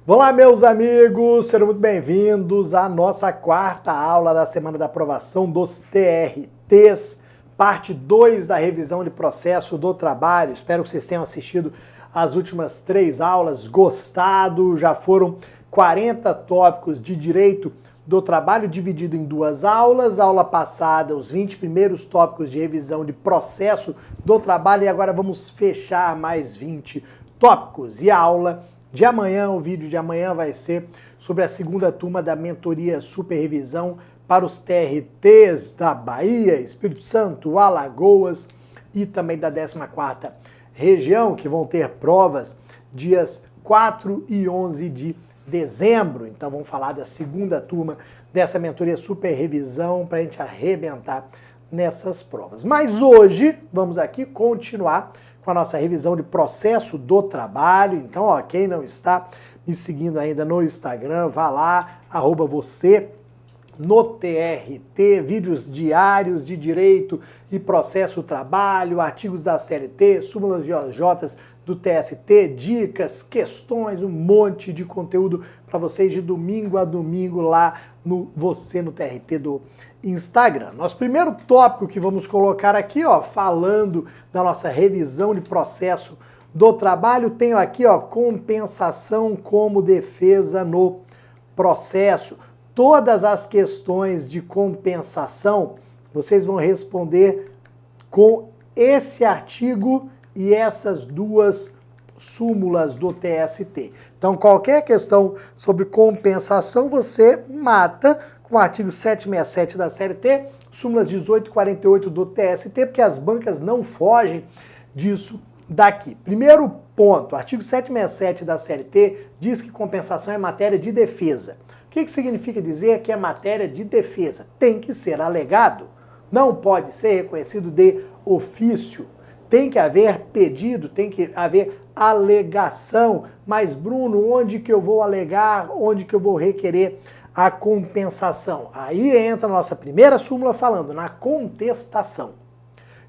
Olá, meus amigos, sejam muito bem-vindos à nossa quarta aula da semana da aprovação dos TRTs, parte 2 da revisão de processo do trabalho. Espero que vocês tenham assistido as últimas 3 aulas, gostado. Já foram 40 tópicos de direito do trabalho dividido em 2 aulas. Aula passada, os 20 primeiros tópicos de revisão de processo do trabalho, e agora vamos fechar mais 20 tópicos. E a aula de amanhã, o vídeo de amanhã vai ser sobre a segunda turma da mentoria superrevisão para os TRTs da Bahia, Espírito Santo, Alagoas e também da 14ª região, que vão ter provas dias 4 e 11 de dezembro. Então vamos falar da segunda turma dessa mentoria superrevisão para a gente arrebentar nessas provas. Mas hoje vamos aqui continuar com a nossa revisão de processo do trabalho. Então, ó, quem não está me seguindo ainda no Instagram, vá lá, @você no TRT, vídeos diários de direito e processo do trabalho, artigos da CLT, súmulas de OJs do TST, dicas, questões, um monte de conteúdo para vocês de domingo a domingo lá no Você no TRT do Instagram. Nosso primeiro tópico que vamos colocar aqui, ó, falando da nossa revisão de processo do trabalho, tenho aqui, ó, compensação como defesa no processo. Todas as questões de compensação vocês vão responder com esse artigo e essas 2 súmulas do TST. Então, qualquer questão sobre compensação você mata com o artigo 767 da CLT, súmulas 18 e 48 do TST, porque as bancas não fogem disso daqui. Primeiro ponto, artigo 767 da CLT diz que compensação é matéria de defesa. O que significa dizer que é matéria de defesa? Tem que ser alegado, não pode ser reconhecido de ofício. Tem que haver pedido, tem que haver alegação. Mas, Bruno, onde que eu vou alegar? Onde que eu vou requerer a compensação? Aí entra a nossa primeira súmula falando na contestação.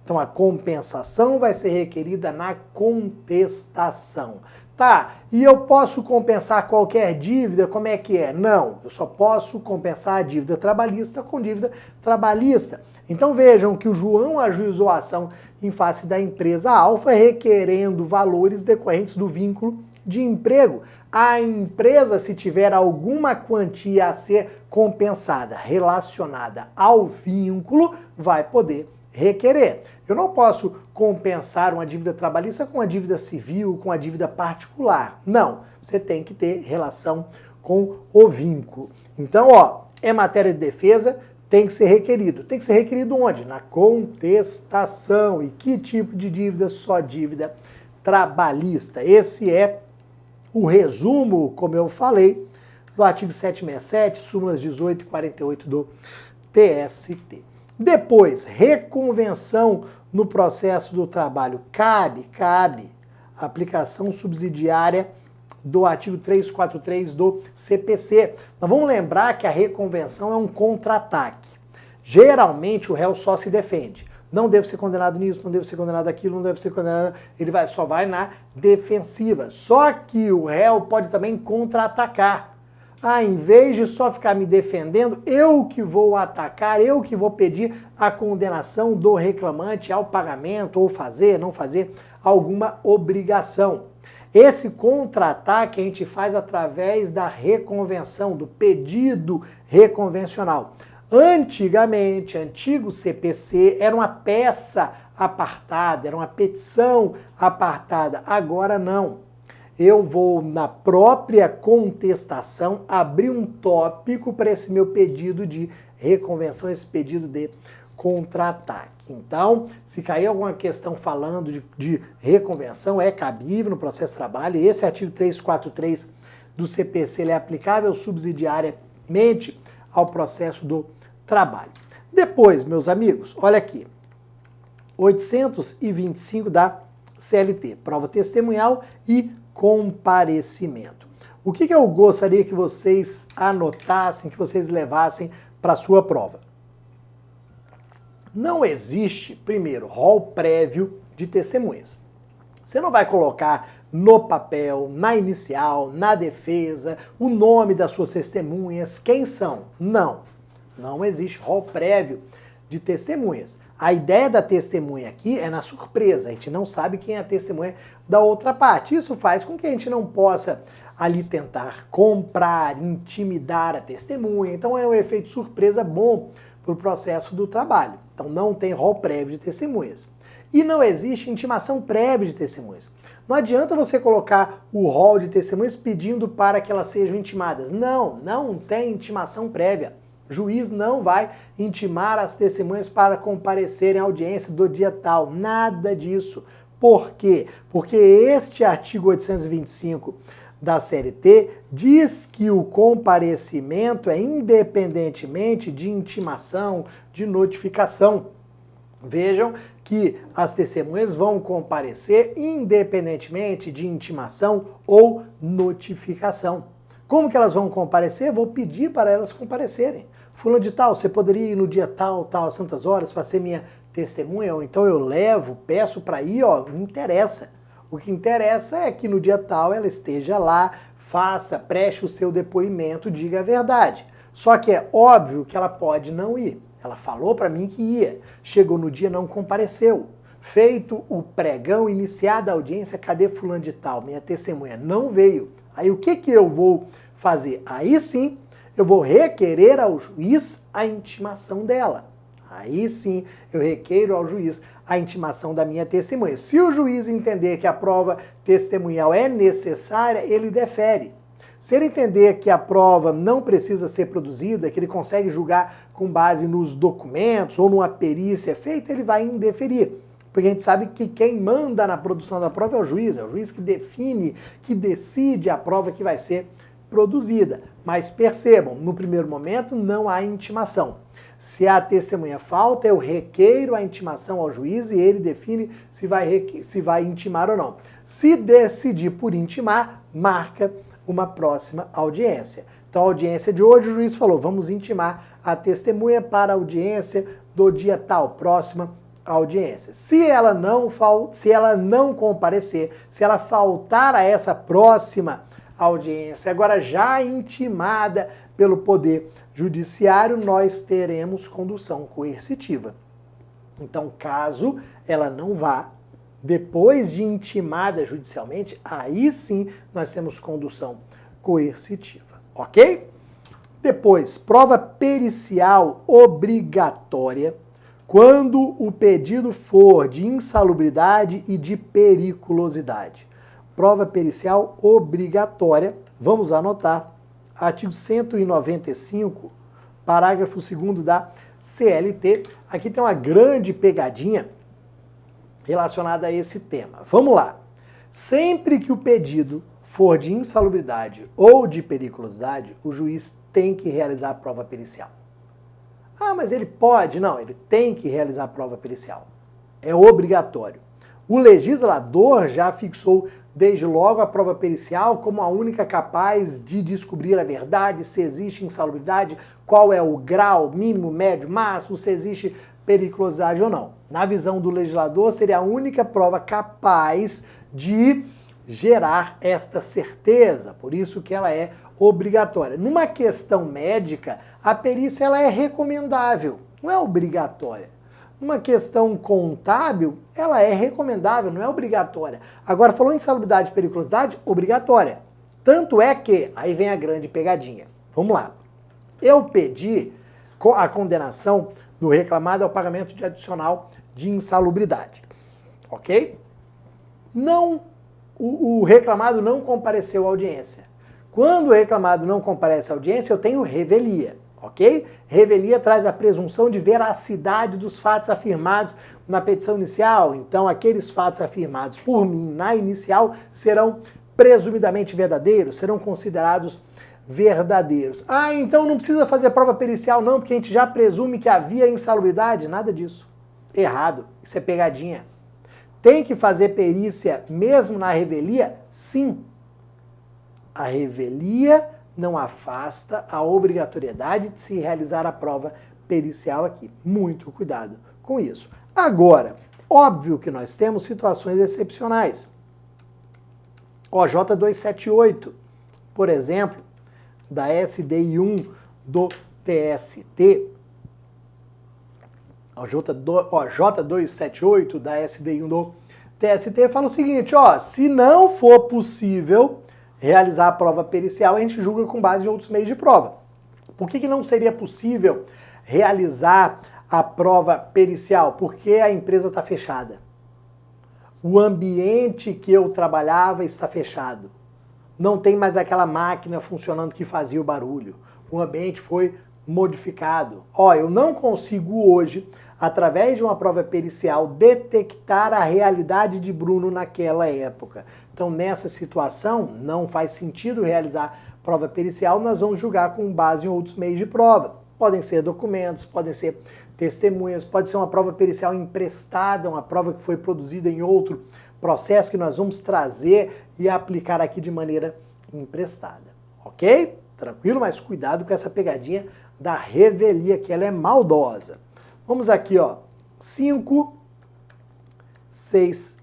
Então, a compensação vai ser requerida na contestação. Tá, e eu posso compensar qualquer dívida? Como é que é? Não, eu só posso compensar a dívida trabalhista com dívida trabalhista. Então vejam que o João ajuizou a ação em face da empresa Alfa, requerendo valores decorrentes do vínculo de emprego. A empresa, se tiver alguma quantia a ser compensada relacionada ao vínculo, vai poder requerer. Eu não posso compensar uma dívida trabalhista com a dívida civil, com a dívida particular. Não, você tem que ter relação com o vínculo. Então, ó, é matéria de defesa, tem que ser requerido. Tem que ser requerido onde? Na contestação. E que tipo de dívida? Só dívida trabalhista. Esse é o resumo, como eu falei, do artigo 767, súmulas 18 e 48 do TST. Depois, reconvenção no processo do trabalho. Cabe aplicação subsidiária do artigo 343 do CPC. Nós vamos lembrar que a reconvenção é um contra-ataque. Geralmente o réu só se defende. Não deve ser condenado nisso, não deve ser condenado aquilo, não deve ser condenado... Ele só vai na defensiva. Só que o réu pode também contra-atacar. Ah, em vez de só ficar me defendendo, eu que vou atacar, eu que vou pedir a condenação do reclamante ao pagamento ou fazer, não fazer alguma obrigação. Esse contra-ataque a gente faz através da reconvenção, do pedido reconvencional. Antigamente, antigo CPC era uma peça apartada, era uma petição apartada. Agora não. Eu vou, na própria contestação, abrir um tópico para esse meu pedido de reconvenção, esse pedido de contra-ataque. Então, se cair alguma questão falando de reconvenção, é cabível no processo de trabalho. Esse artigo 343 do CPC ele é aplicável subsidiariamente ao processo do trabalho. Depois, meus amigos, olha aqui, 825 da CLT, prova testemunhal e comparecimento. O que eu gostaria que vocês anotassem, que vocês levassem para a sua prova? Não existe, primeiro, rol prévio de testemunhas. Você não vai colocar no papel, na inicial, na defesa, o nome das suas testemunhas, quem são? Não, não existe rol prévio de testemunhas. A ideia da testemunha aqui é na surpresa, a gente não sabe quem é a testemunha da outra parte. Isso faz com que a gente não possa ali tentar comprar, intimidar a testemunha. Então é um efeito surpresa bom para o processo do trabalho. Então não tem rol prévio de testemunhas. E não existe intimação prévia de testemunhas. Não adianta você colocar o rol de testemunhas pedindo para que elas sejam intimadas. Não, não tem intimação prévia. O juiz não vai intimar as testemunhas para comparecerem à audiência do dia tal. Nada disso. Por quê? Porque este artigo 825 da CLT diz que o comparecimento é independentemente de intimação, de notificação. Vejam que as testemunhas vão comparecer independentemente de intimação ou notificação. Como que elas vão comparecer? Vou pedir para elas comparecerem. Fulano de tal, você poderia ir no dia tal, às tantas horas, para ser minha testemunha? Ou então eu levo, peço para ir, ó, não interessa. O que interessa é que no dia tal ela esteja lá, faça, preste o seu depoimento, diga a verdade. Só que é óbvio que ela pode não ir. Ela falou para mim que ia, chegou no dia, não compareceu. Feito o pregão, iniciada a audiência, cadê fulano de tal? Minha testemunha não veio. Aí o que eu vou fazer? Aí sim, eu vou requerer ao juiz a intimação dela. Aí sim, eu requeiro ao juiz a intimação da minha testemunha. Se o juiz entender que a prova testemunhal é necessária, ele defere. Se ele entender que a prova não precisa ser produzida, que ele consegue julgar com base nos documentos ou numa perícia feita, ele vai indeferir. Porque a gente sabe que quem manda na produção da prova é o juiz que define, que decide a prova que vai ser produzida. Mas percebam, no primeiro momento não há intimação. Se a testemunha falta, eu requeiro a intimação ao juiz e ele define se vai intimar ou não. Se decidir por intimar, marca uma próxima audiência. Então, a audiência de hoje, o juiz falou, vamos intimar a testemunha para a audiência do dia tal, próxima audiência. Se ela não comparecer, se ela faltar a essa próxima audiência, agora já intimada pelo Poder Judiciário, nós teremos condução coercitiva. Então, caso ela não vá, depois de intimada judicialmente, aí sim nós temos condução coercitiva, ok? Depois, prova pericial obrigatória quando o pedido for de insalubridade e de periculosidade. Prova pericial obrigatória, vamos anotar, artigo 195, parágrafo 2º da CLT. Aqui tem uma grande pegadinha relacionada a esse tema. Vamos lá. Sempre que o pedido for de insalubridade ou de periculosidade, o juiz tem que realizar a prova pericial. Ah, mas ele pode? Não, ele tem que realizar a prova pericial. É obrigatório. O legislador já fixou desde logo a prova pericial como a única capaz de descobrir a verdade, se existe insalubridade, qual é o grau mínimo, médio, máximo, se existe periculosidade ou não. Na visão do legislador, seria a única prova capaz de gerar esta certeza, por isso que ela é obrigatória. Numa questão médica, a perícia ela é recomendável, não é obrigatória. Numa questão contábil, ela é recomendável, não é obrigatória. Agora, falou em insalubridade e periculosidade, obrigatória. Tanto é que, aí vem a grande pegadinha. Vamos lá. Eu pedi a condenação do reclamado ao pagamento de adicional de insalubridade. Ok? Não, o reclamado não compareceu à audiência. Quando o reclamado não comparece à audiência, eu tenho revelia. Ok? Revelia traz a presunção de veracidade dos fatos afirmados na petição inicial. Então, aqueles fatos afirmados por mim na inicial serão presumidamente verdadeiros, serão considerados verdadeiros. Ah, então não precisa fazer prova pericial não, porque a gente já presume que havia insalubridade. Nada disso. Errado. Isso é pegadinha. Tem que fazer perícia mesmo na revelia? Sim. A revelia não afasta a obrigatoriedade de se realizar a prova pericial aqui. Muito cuidado com isso. Agora, óbvio que nós temos situações excepcionais. OJ 278, por exemplo, da SDI 1 do TST, OJ 278 da SDI 1 do TST fala o seguinte, ó, se não for possível realizar a prova pericial, a gente julga com base em outros meios de prova. Por que não seria possível realizar a prova pericial? Porque a empresa está fechada. O ambiente que eu trabalhava está fechado. Não tem mais aquela máquina funcionando que fazia o barulho. O ambiente foi modificado. Ó, eu não consigo hoje, através de uma prova pericial, detectar a realidade de Bruno naquela época. Então, nessa situação, não faz sentido realizar prova pericial, nós vamos julgar com base em outros meios de prova. Podem ser documentos, podem ser testemunhas, pode ser uma prova pericial emprestada, uma prova que foi produzida em outro processo que nós vamos trazer e aplicar aqui de maneira emprestada. Ok? Tranquilo? Mas cuidado com essa pegadinha da revelia, que ela é maldosa. Vamos aqui, ó. 5, 6,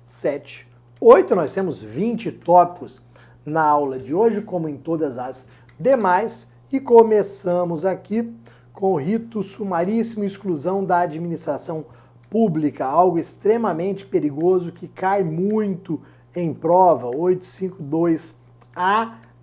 7, 8. Nós temos 20 tópicos na aula de hoje, como em todas as demais. E começamos aqui com o rito sumaríssimo e exclusão da administração pública, algo extremamente perigoso que cai muito em prova, 852A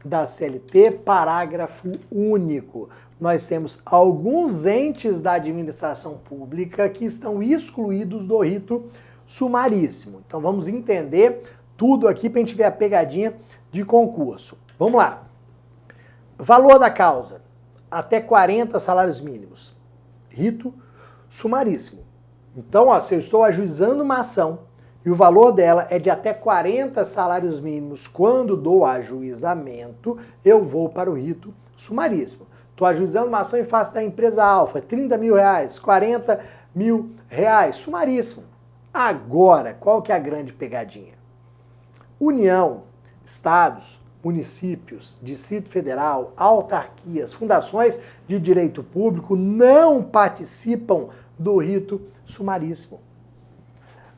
da CLT, parágrafo único. Nós temos alguns entes da administração pública que estão excluídos do rito sumaríssimo. Então vamos entender tudo aqui para a gente ver a pegadinha de concurso. Vamos lá. Valor da causa, até 40 salários mínimos. Rito sumaríssimo. Então, ó, se eu estou ajuizando uma ação e o valor dela é de até 40 salários mínimos quando dou ajuizamento, eu vou para o rito sumaríssimo. Estou ajuizando uma ação em face da empresa Alfa, 30 mil reais, 40 mil reais, sumaríssimo. Agora, qual que é a grande pegadinha? União, estados, municípios, Distrito Federal, autarquias, fundações de direito público não participam do rito sumaríssimo.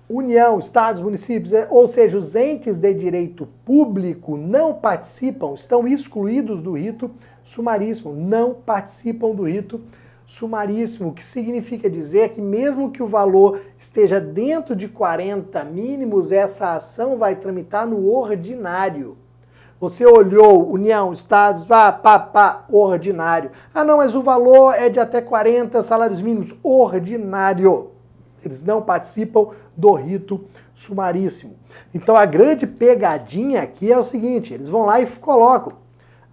União, estados, municípios, ou seja, os entes de direito público não participam, estão excluídos do rito sumaríssimo, não participam do rito sumaríssimo, o que significa dizer que mesmo que o valor esteja dentro de 40 mínimos, essa ação vai tramitar no ordinário. Você olhou, União, Estados, ordinário. Ah, não, mas o valor é de até 40 salários mínimos, ordinário. Eles não participam do rito sumaríssimo. Então a grande pegadinha aqui é o seguinte, eles vão lá e colocam,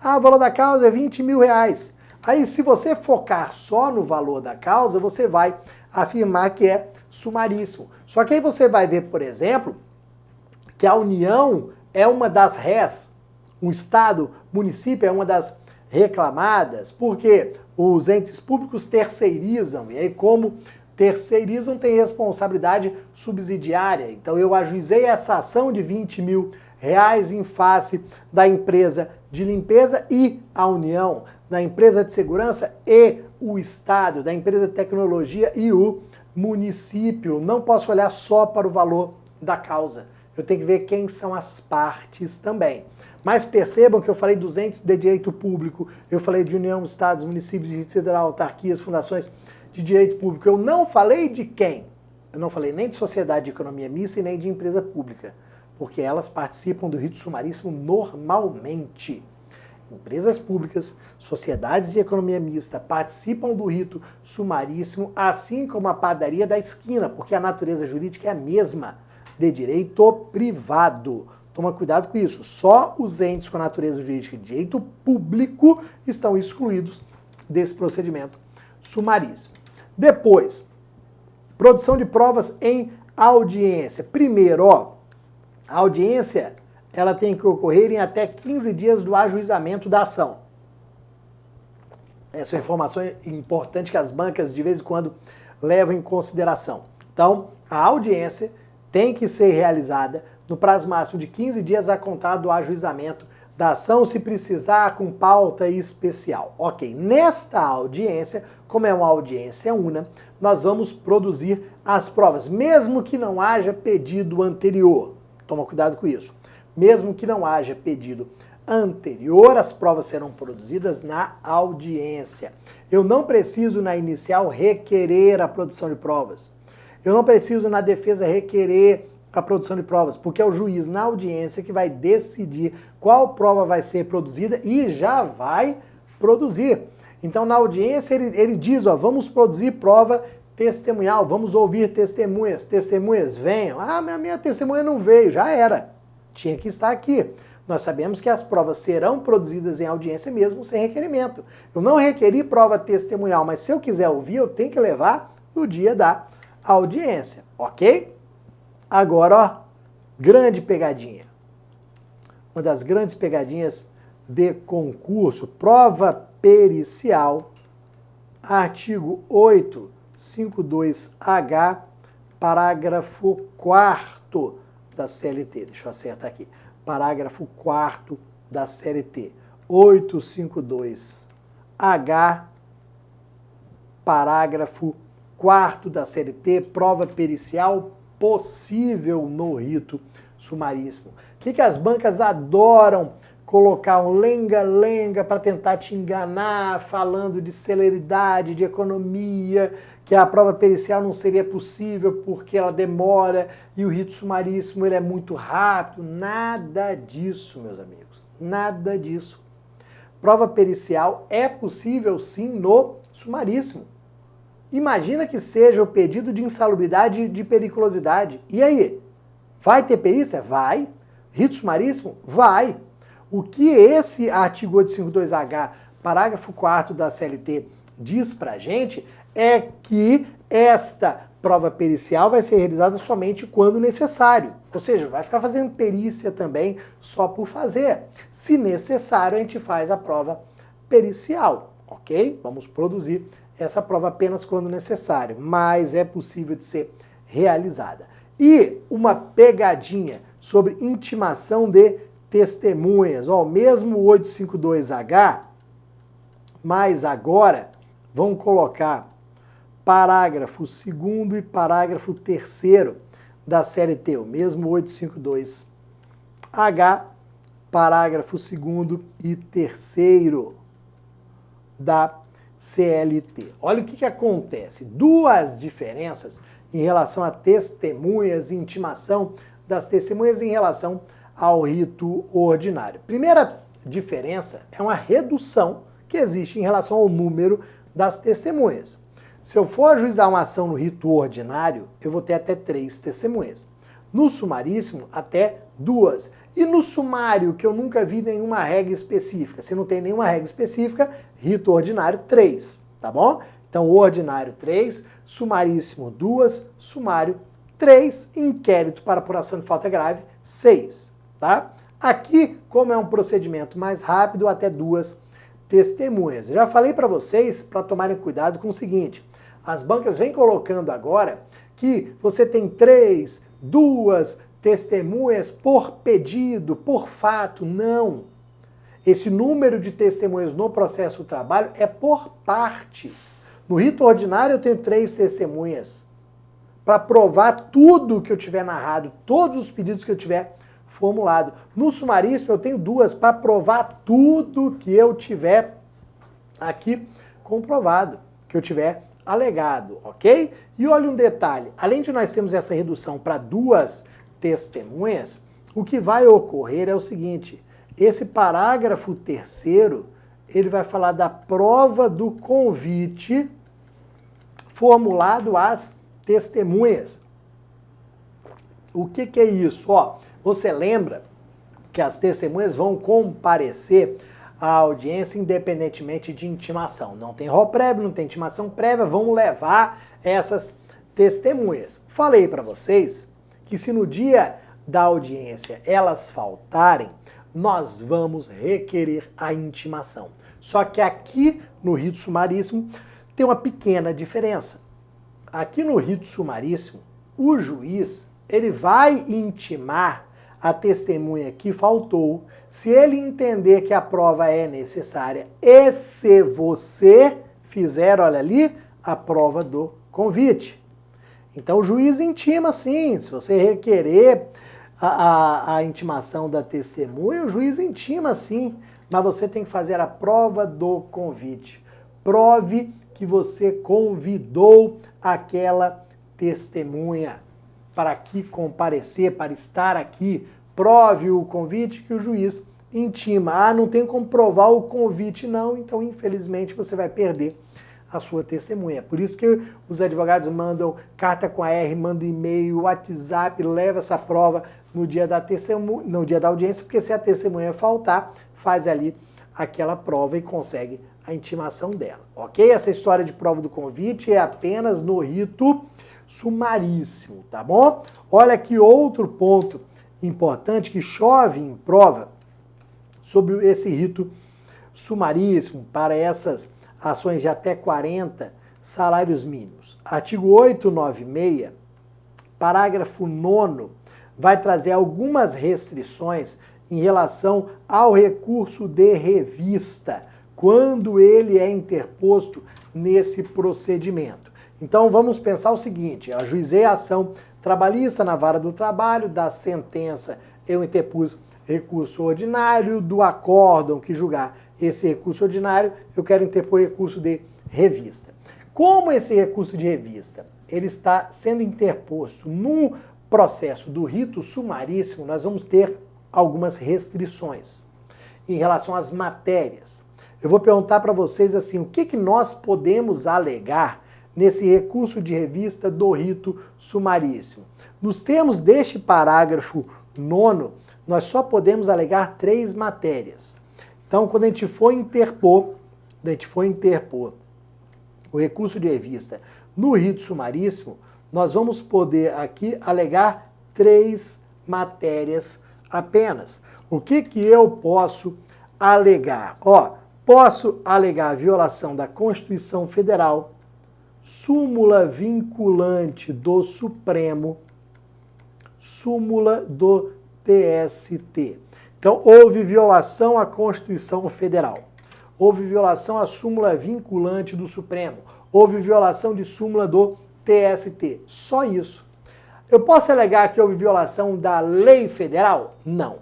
o valor da causa é 20 mil reais. Aí se você focar só no valor da causa, você vai afirmar que é sumaríssimo. Só que aí você vai ver, por exemplo, que a União é uma das rés, um estado, município é uma das reclamadas, porque os entes públicos terceirizam, e aí como terceirizam tem responsabilidade subsidiária. Então eu ajuizei essa ação de 20 mil reais em face da empresa de limpeza e a União, da empresa de segurança e o Estado, da empresa de tecnologia e o município. Não posso olhar só para o valor da causa. Eu tenho que ver quem são as partes também. Mas percebam que eu falei dos entes de direito público, eu falei de União, Estados, municípios, Distrito Federal, autarquias, fundações de direito público. Eu não falei de quem? Eu não falei nem de sociedade de economia mista e nem de empresa pública, porque elas participam do rito sumaríssimo normalmente. Empresas públicas, sociedades de economia mista participam do rito sumaríssimo, assim como a padaria da esquina, porque a natureza jurídica é a mesma, de direito privado. Toma cuidado com isso. Só os entes com a natureza jurídica de direito público estão excluídos desse procedimento sumaríssimo. Depois, produção de provas em audiência. Primeiro, ó, a audiência ela tem que ocorrer em até 15 dias do ajuizamento da ação. Essa é uma informação importante que as bancas de vez em quando levam em consideração. Então, a audiência tem que ser realizada no prazo máximo de 15 dias a contar do ajuizamento da ação, se precisar com pauta especial. Ok, nesta audiência, como é uma audiência una, nós vamos produzir as provas, mesmo que não haja pedido anterior. Toma cuidado com isso. mesmo que não haja pedido anterior, as provas serão produzidas na audiência. Eu não preciso, na inicial, requerer a produção de provas. Eu não preciso, na defesa, requerer a produção de provas, porque é o juiz, na audiência, que vai decidir qual prova vai ser produzida e já vai produzir. Então, na audiência, ele diz, ó, vamos produzir prova testemunhal, vamos ouvir testemunhas. Testemunhas, venham. Ah, minha testemunha não veio, já era. Tinha que estar aqui. Nós sabemos que as provas serão produzidas em audiência mesmo sem requerimento. Eu não requeri prova testemunhal, mas se eu quiser ouvir, eu tenho que levar no dia da audiência, ok? Agora, ó, grande pegadinha. Uma das grandes pegadinhas de concurso. Prova pericial, artigo 852H, parágrafo 4º da CLT. Deixa eu acertar aqui. Parágrafo 4º da CLT. 852H, parágrafo 4º da CLT, prova pericial possível no rito sumaríssimo. O que as bancas adoram? Colocar um lenga-lenga para tentar te enganar, falando de celeridade, de economia, que a prova pericial não seria possível porque ela demora e o rito sumaríssimo ele é muito rápido. Nada disso, meus amigos. Nada disso. Prova pericial é possível sim no sumaríssimo. Imagina que seja o pedido de insalubridade e de periculosidade. E aí? Vai ter perícia? Vai. Rito sumaríssimo? Vai. O que esse artigo 852H, parágrafo 4º da CLT, diz pra gente é que esta prova pericial vai ser realizada somente quando necessário. Ou seja, vai ficar fazendo perícia também só por fazer. Se necessário, a gente faz a prova pericial, ok? Vamos produzir essa prova apenas quando necessário, mas é possível de ser realizada. E uma pegadinha sobre intimação de testemunhas. Ó, o mesmo 852H, mas agora vamos colocar parágrafo 2º e parágrafo 3º da CLT, o mesmo 852H, parágrafo 2º e 3º da CLT. Olha o que acontece. Duas diferenças em relação a testemunhas e intimação das testemunhas em relação ao rito ordinário. Primeira diferença é uma redução que existe em relação ao número das testemunhas. Se eu for ajuizar uma ação no rito ordinário, eu vou ter até 3 testemunhas. No sumaríssimo, até 2. E no sumário, que eu nunca vi nenhuma regra específica. Se não tem nenhuma regra específica, rito ordinário 3, tá bom? Então, ordinário 3, sumaríssimo 2, sumário 3, inquérito para apuração de falta grave 6, tá? Aqui, como é um procedimento mais rápido, até 2 testemunhas. Eu já falei para vocês para tomarem cuidado com o seguinte: as bancas vêm colocando agora que você tem 3, 2 testemunhas por pedido, por fato. Não. Esse número de testemunhas no processo do trabalho é por parte. No rito ordinário eu tenho 3 testemunhas para provar tudo que eu tiver narrado, todos os pedidos que eu tiver formulado. No sumaríssimo eu tenho 2 para provar tudo que eu tiver aqui comprovado, que eu tiver alegado, ok? E olha um detalhe, além de nós termos essa redução para 2 testemunhas, o que vai ocorrer é o seguinte: esse parágrafo 3º, ele vai falar da prova do convite formulado às testemunhas. O que é isso? Ó, você lembra que as testemunhas vão comparecer à audiência independentemente de intimação. Não tem rol prévio, não tem intimação prévia, vão levar essas testemunhas. Falei para vocês que se no dia da audiência elas faltarem, nós vamos requerer a intimação. Só que aqui no rito sumaríssimo tem uma pequena diferença. Aqui no rito sumaríssimo, o juiz ele vai intimar a testemunha que faltou, se ele entender que a prova é necessária e se você fizer, olha ali, a prova do convite. Então o juiz intima sim, se você requerer a intimação da testemunha, o juiz intima sim, mas você tem que fazer a prova do convite. Prove que você convidou aquela testemunha para aqui comparecer, para estar aqui. Prove o convite que o juiz intima. Ah, não tem como provar o convite, não, então infelizmente você vai perder a sua testemunha. Por isso que os advogados mandam carta com AR, mandam e-mail, WhatsApp, leva essa prova no dia da testemunha, no dia da audiência, porque se a testemunha faltar, faz ali aquela prova e consegue a intimação dela, ok? Essa história de prova do convite é apenas no rito sumaríssimo, tá bom? Olha aqui outro ponto importante que chove em prova sobre esse rito sumaríssimo para essas ações de até 40 salários mínimos. Artigo 896, parágrafo 9º, vai trazer algumas restrições em relação ao recurso de revista, quando ele é interposto nesse procedimento. Então vamos pensar o seguinte: eu ajuizei a ação trabalhista na vara do trabalho, da sentença eu interpus recurso ordinário, do acórdão que julgar esse recurso ordinário, eu quero interpor recurso de revista. Como esse recurso de revista ele está sendo interposto no processo do rito sumaríssimo, nós vamos ter algumas restrições em relação às matérias. Eu vou perguntar para vocês assim, o que nós podemos alegar nesse recurso de revista do rito sumaríssimo? Nos termos deste parágrafo 9º, nós só podemos alegar 3 matérias. Então, quando a gente for interpor o recurso de revista no rito sumaríssimo, nós vamos poder aqui alegar 3 matérias apenas. O que eu posso alegar? Posso alegar violação da Constituição Federal, súmula vinculante do Supremo, súmula do TST. Então, houve violação à Constituição Federal, houve violação à súmula vinculante do Supremo, houve violação de súmula do TST. Só isso. Eu posso alegar que houve violação da lei federal? Não.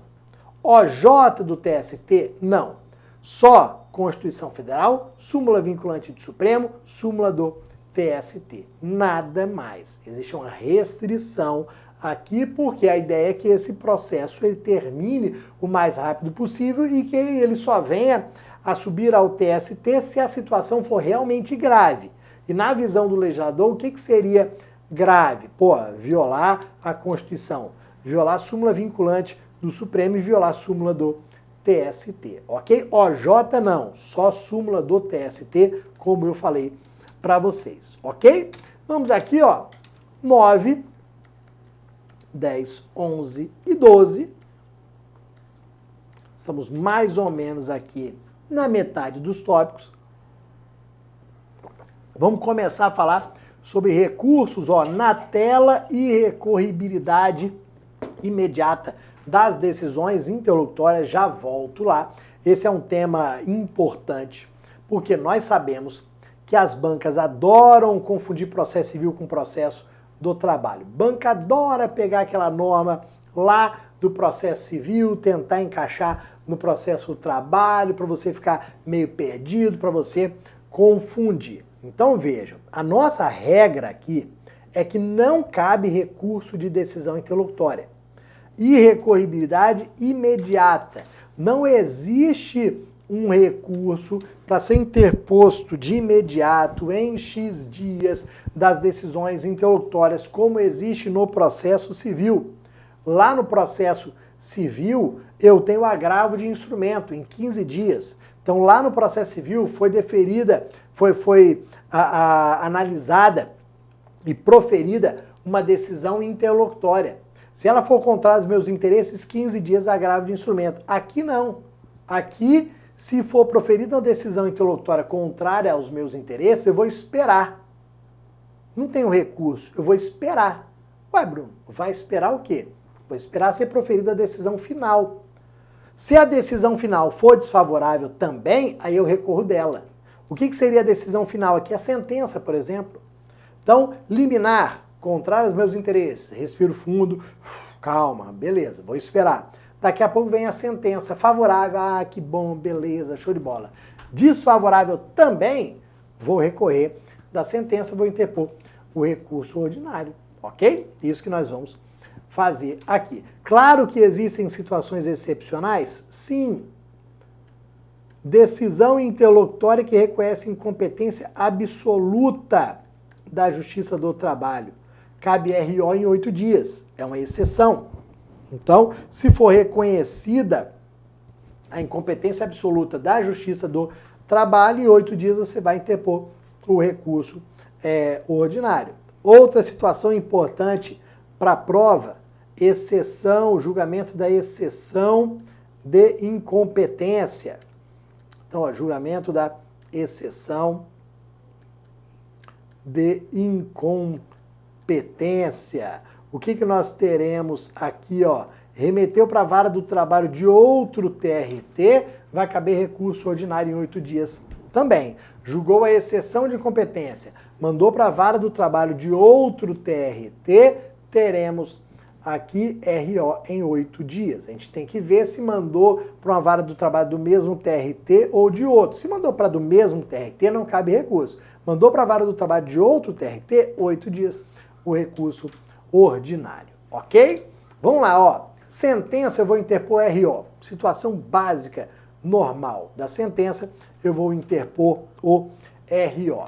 OJ do TST? Não. Só Constituição Federal, súmula vinculante do Supremo, súmula do TST. Nada mais. Existe uma restrição aqui porque a ideia é que esse processo ele termine o mais rápido possível e que ele só venha a subir ao TST se a situação for realmente grave. E na visão do legislador, o que seria grave? Violar a Constituição, violar a súmula vinculante do Supremo e violar a súmula do TST, ok? OJ não, só súmula do TST, como eu falei para vocês, ok? Vamos aqui, 9, 10, 11 e 12. Estamos mais ou menos aqui na metade dos tópicos. Vamos começar a falar sobre recursos, na tela e recorribilidade imediata das decisões interlocutórias. Já volto lá. Esse é um tema importante, porque nós sabemos que as bancas adoram confundir processo civil com processo do trabalho. Banca adora pegar aquela norma lá do processo civil, tentar encaixar no processo do trabalho, para você ficar meio perdido, para você confundir. Então vejam, a nossa regra aqui é que não cabe recurso de decisão interlocutória. Irrecorribilidade imediata. Não existe um recurso para ser interposto de imediato em X dias das decisões interlocutórias, como existe no processo civil. Lá no processo civil, eu tenho agravo de instrumento em 15 dias. Então, lá no processo civil foi deferida, foi analisada e proferida uma decisão interlocutória. Se ela for contrária aos meus interesses, 15 dias agravo de instrumento. Aqui não. Aqui, se for proferida uma decisão interlocutória contrária aos meus interesses, eu vou esperar. Não tenho recurso, eu vou esperar. Ué, Bruno, vai esperar o quê? Vou esperar ser proferida a decisão final. Se a decisão final for desfavorável também, aí eu recorro dela. O que seria a decisão final aqui? A sentença, por exemplo. Então, liminar, contrário aos meus interesses. Respiro fundo, Calma, beleza, vou esperar. Daqui a pouco vem a sentença favorável, ah, que bom, beleza, show de bola. Desfavorável também, vou recorrer da sentença, vou interpor o recurso ordinário, ok? Isso que nós vamos fazer aqui. Claro que existem situações excepcionais, sim. Decisão interlocutória que reconhece incompetência absoluta da Justiça do Trabalho. Cabe RO em 8 dias, é uma exceção. Então, se for reconhecida a incompetência absoluta da Justiça do Trabalho, em 8 dias você vai interpor o recurso ordinário. Outra situação importante para a prova, exceção, julgamento da exceção de incompetência. Então, ó, julgamento da exceção de incompetência. O que nós teremos aqui, ó? Remeteu para a vara do trabalho de outro TRT, vai caber recurso ordinário em 8 dias também. Julgou a exceção de incompetência, mandou para a vara do trabalho de outro TRT, teremos aqui RO em 8 dias. A gente tem que ver se mandou para uma vara do trabalho do mesmo TRT ou de outro. Se mandou para do mesmo TRT, não cabe recurso. Mandou para a vara do trabalho de outro TRT, 8 dias, o recurso ordinário, ok? Vamos lá, ó. Sentença, eu vou interpor RO. Situação básica, normal da sentença, eu vou interpor o RO.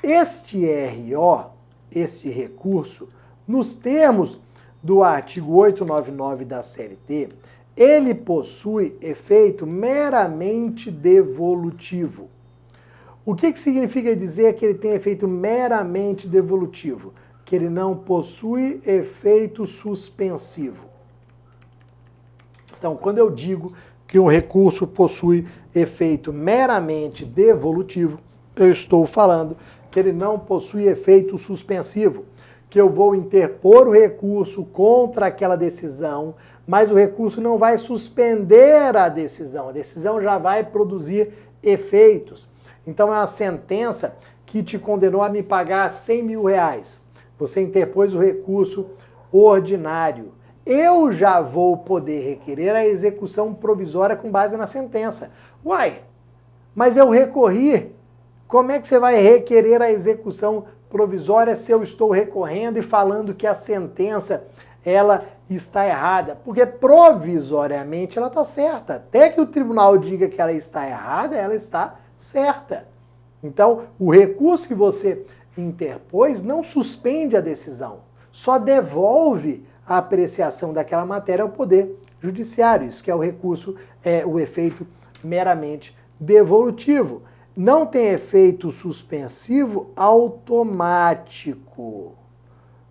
Este RO, este recurso, nos termos do artigo 899 da CLT, ele possui efeito meramente devolutivo. O que significa dizer que ele tem efeito meramente devolutivo? Que ele não possui efeito suspensivo. Então, quando eu digo que um recurso possui efeito meramente devolutivo, eu estou falando que ele não possui efeito suspensivo, que eu vou interpor o recurso contra aquela decisão, mas o recurso não vai suspender a decisão já vai produzir efeitos. Então, é uma sentença que te condenou a me pagar 100 mil reais. Você interpôs o recurso ordinário. Eu já vou poder requerer a execução provisória com base na sentença. Uai, mas eu recorri. Como é que você vai requerer a execução provisória se eu estou recorrendo e falando que a sentença ela está errada? Porque provisoriamente ela está certa. Até que o tribunal diga que ela está errada, ela está certa. Então, o recurso que você interpôs não suspende a decisão, só devolve a apreciação daquela matéria ao Poder Judiciário. Isso que é o recurso, o efeito meramente devolutivo. Não tem efeito suspensivo automático,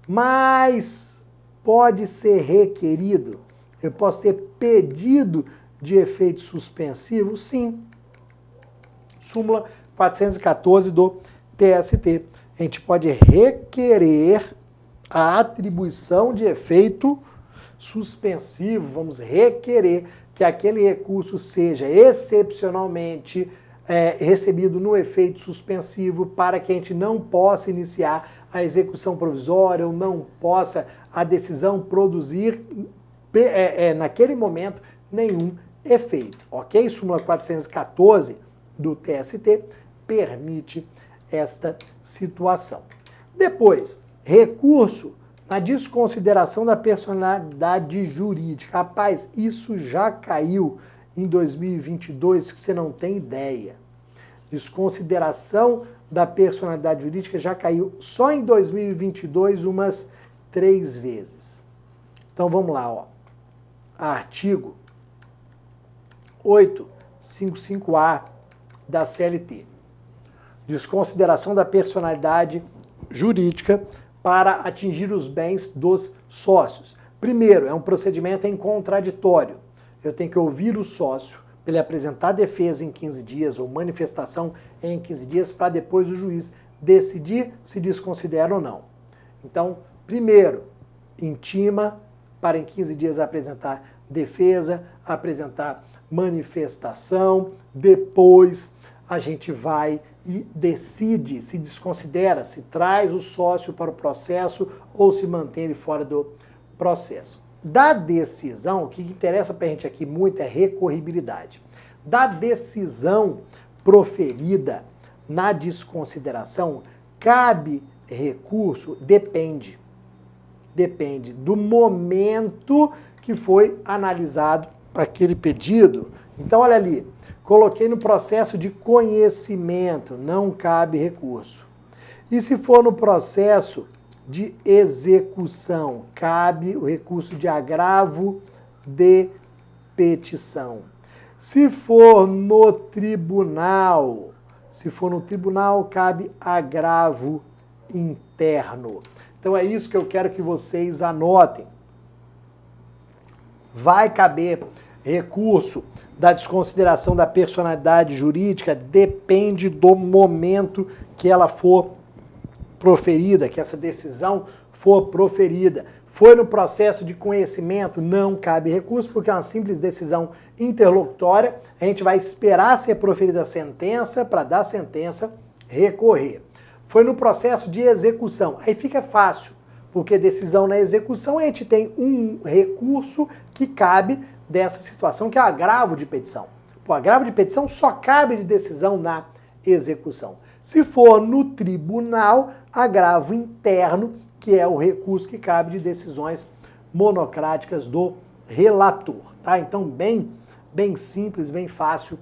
mas pode ser requerido. Eu posso ter pedido de efeito suspensivo? Sim. Súmula 414 do TST. A gente pode requerer a atribuição de efeito suspensivo, vamos requerer que aquele recurso seja excepcionalmente recebido no efeito suspensivo para que a gente não possa iniciar a execução provisória ou não possa a decisão produzir naquele momento nenhum efeito, ok? Súmula 414 do TST permite esta situação. Depois, recurso na desconsideração da personalidade jurídica. Rapaz, isso já caiu em 2022, que você não tem ideia. Desconsideração da personalidade jurídica já caiu só em 2022 umas 3 vezes. Então vamos lá, ó. Artigo 855A da CLT. Desconsideração da personalidade jurídica para atingir os bens dos sócios. Primeiro, é um procedimento em contraditório. Eu tenho que ouvir o sócio para ele apresentar defesa em 15 dias ou manifestação em 15 dias para depois o juiz decidir se desconsidera ou não. Então, primeiro, intima para em 15 dias apresentar defesa, apresentar manifestação, depois a gente vai e decide, se desconsidera, se traz o sócio para o processo ou se mantém ele fora do processo. Da decisão, o que interessa para a gente aqui muito é recorribilidade. Da decisão proferida na desconsideração, cabe recurso? Depende. Depende do momento que foi analisado aquele pedido. Então, olha ali, coloquei no processo de conhecimento, não cabe recurso. E se for no processo de execução, cabe o recurso de agravo de petição. Se for no tribunal, cabe agravo interno. Então é isso que eu quero que vocês anotem. Vai caber recurso da desconsideração da personalidade jurídica, depende do momento que ela for proferida, que essa decisão for proferida. Foi no processo de conhecimento, não cabe recurso, porque é uma simples decisão interlocutória. A gente vai esperar ser proferida a sentença, para dar sentença, recorrer. Foi no processo de execução, aí fica fácil, porque decisão na execução a gente tem um recurso que cabe dessa situação, que é o agravo de petição. O agravo de petição só cabe de decisão na execução. Se for no tribunal, agravo interno, que é o recurso que cabe de decisões monocráticas do relator, tá? Então, bem simples, bem fácil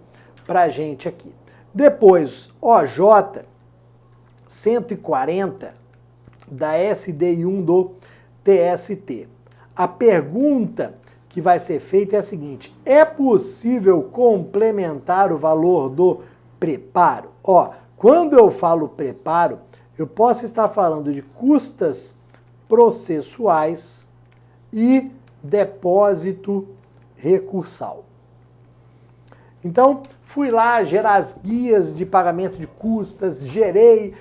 pra gente aqui. Depois, OJ 140 da SDI1 do TST. A pergunta que vai ser feita é a seguinte: é possível complementar o valor do preparo? Quando eu falo preparo, eu posso estar falando de custas processuais e depósito recursal. Então, fui lá gerar as guias de pagamento de custas, gerei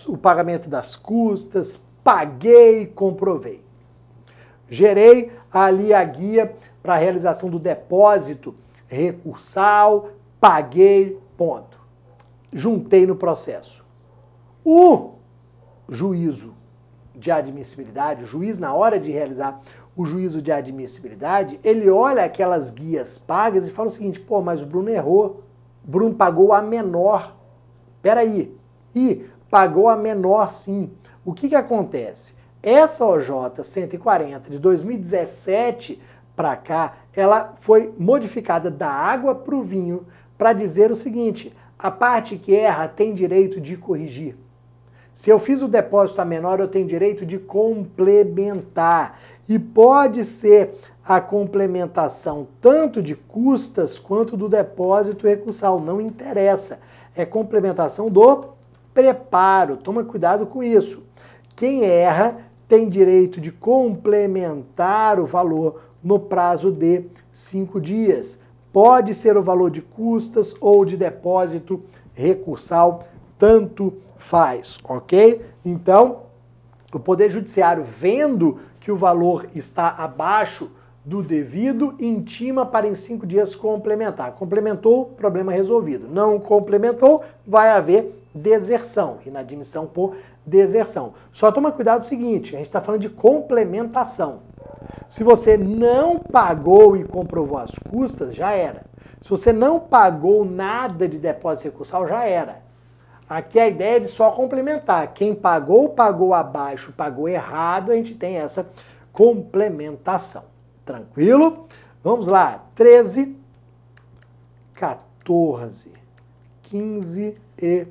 o pagamento das custas, paguei, comprovei. Gerei ali a guia para a realização do depósito recursal, paguei, ponto. Juntei no processo. O juízo de admissibilidade, o juiz na hora de realizar o juízo de admissibilidade, ele olha aquelas guias pagas e fala o seguinte: pô, mas o Bruno errou. O Bruno pagou a menor. Peraí. Pagou a menor sim. O que acontece? Essa OJ 140 de 2017 para cá, ela foi modificada da água para o vinho para dizer o seguinte: a parte que erra tem direito de corrigir. Se eu fiz o depósito a menor, eu tenho direito de complementar. E pode ser a complementação tanto de custas quanto do depósito recursal. Não interessa. É complementação do preparo. Toma cuidado com isso. Quem erra tem direito de complementar o valor no prazo de 5 dias. Pode ser o valor de custas ou de depósito recursal, tanto faz, ok? Então, o Poder Judiciário, vendo que o valor está abaixo do devido, intima para em 5 dias complementar. Complementou, problema resolvido. Não complementou, vai haver deserção, inadmissão por deserção. Só toma cuidado o seguinte, a gente está falando de complementação. Se você não pagou e comprovou as custas, já era. Se você não pagou nada de depósito recursal, já era. Aqui a ideia é de só complementar. Quem pagou, pagou abaixo, pagou errado, a gente tem essa complementação. Tranquilo? Vamos lá. 13, 14, 15 e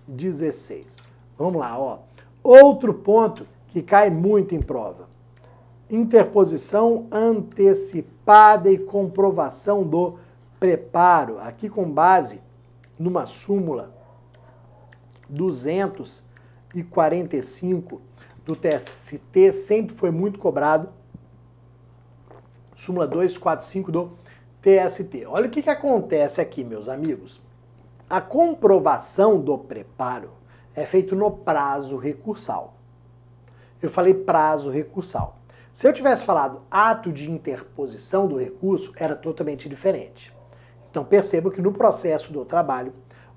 16. Vamos lá, ó. Outro ponto que cai muito em prova. Interposição antecipada e comprovação do preparo. Aqui com base numa súmula 245 do TST, sempre foi muito cobrado. Súmula 245 do TST. Olha o que acontece aqui, meus amigos. A comprovação do preparo é feito no prazo recursal. Eu falei prazo recursal. Se eu tivesse falado ato de interposição do recurso, era totalmente diferente. Então perceba que no processo do trabalho,